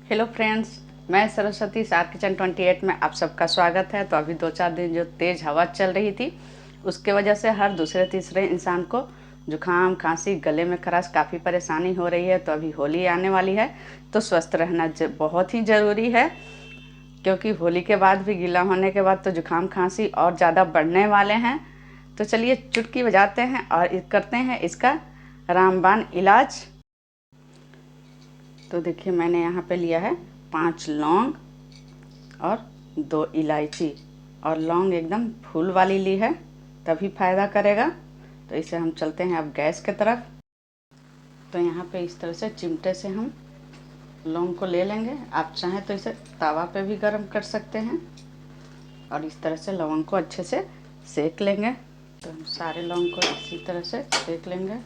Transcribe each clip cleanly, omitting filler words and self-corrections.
Hello friends, मैं सरस्वती सार kitchen 28 में आप सबका स्वागत है। तो अभी 2-4 दिन जो तेज़ हवा चल रही थी उसके वजह से हर दूसरे तीसरे इंसान को जुकाम, खांसी, गले में खराश काफ़ी परेशानी हो रही है। तो अभी होली आने वाली है तो स्वस्थ रहना बहुत ही ज़रूरी है, क्योंकि होली के बाद भी गीला होने के बाद तो जुकाम खांसी और ज़्यादा बढ़ने वाले हैं। तो चलिए चुटकी बजाते हैं और करते हैं इसका रामबाण इलाज। तो देखिए मैंने यहाँ पे लिया है 5 लौंग और 2 इलायची, और लौंग एकदम फूल वाली ली है तभी फ़ायदा करेगा। तो इसे हम चलते हैं अब गैस के तरफ। तो यहाँ पे इस तरह से चिमटे से हम लौंग को ले लेंगे। आप चाहें तो इसे तवा पे भी गर्म कर सकते हैं और इस तरह से लौंग को अच्छे से सेक लेंगे। तो हम सारे लौंग को इसी तरह से सेक लेंगे।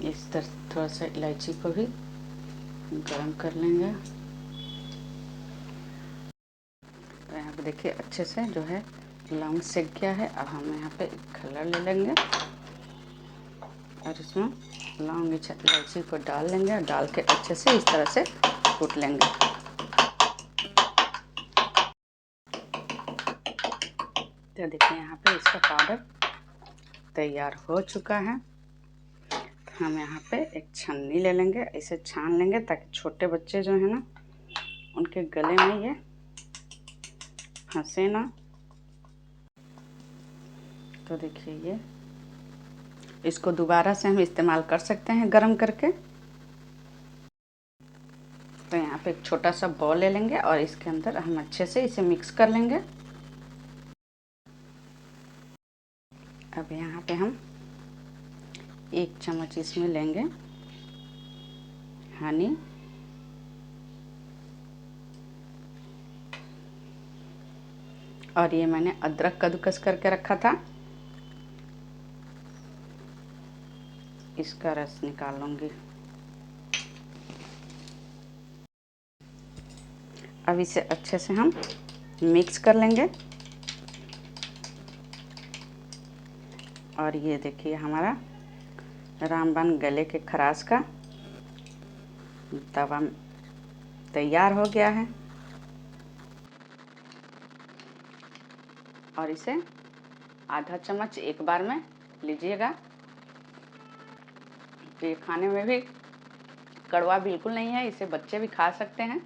इस तरह थोड़ा सा इलायची को भी गरम कर लेंगे। तो यहाँ पे देखिए अच्छे से जो है लौंग सेक गया है। अब हम यहाँ पे कलर ले लेंगे और इसमें लौंग इलायची को डाल लेंगे और डाल के अच्छे से इस तरह से कूट लेंगे। तो देखिए यहाँ पे इसका पाउडर तैयार हो चुका है। हम यहाँ पे एक छन्नी ले लेंगे, इसे छान लेंगे ताकि छोटे बच्चे जो है ना उनके गले में ये फंसे ना। तो देखिए ये इसको दोबारा से हम इस्तेमाल कर सकते हैं गरम करके। तो यहाँ पे एक छोटा सा बॉल ले लेंगे और इसके अंदर हम अच्छे से इसे मिक्स कर लेंगे। अब यहाँ पे हम 1 चम्मच इसमें लेंगे हनी, और ये मैंने अदरक कद्दूकस करके रखा था, इसका रस निकाल लूँगी। अब इसे अच्छे से हम मिक्स कर लेंगे। और ये देखिए हमारा रामबाण गले के खराश का दवा तैयार हो गया है। और इसे आधा चम्मच एक बार में लीजिएगा। तो ये खाने में भी कड़वा बिल्कुल नहीं है, इसे बच्चे भी खा सकते हैं।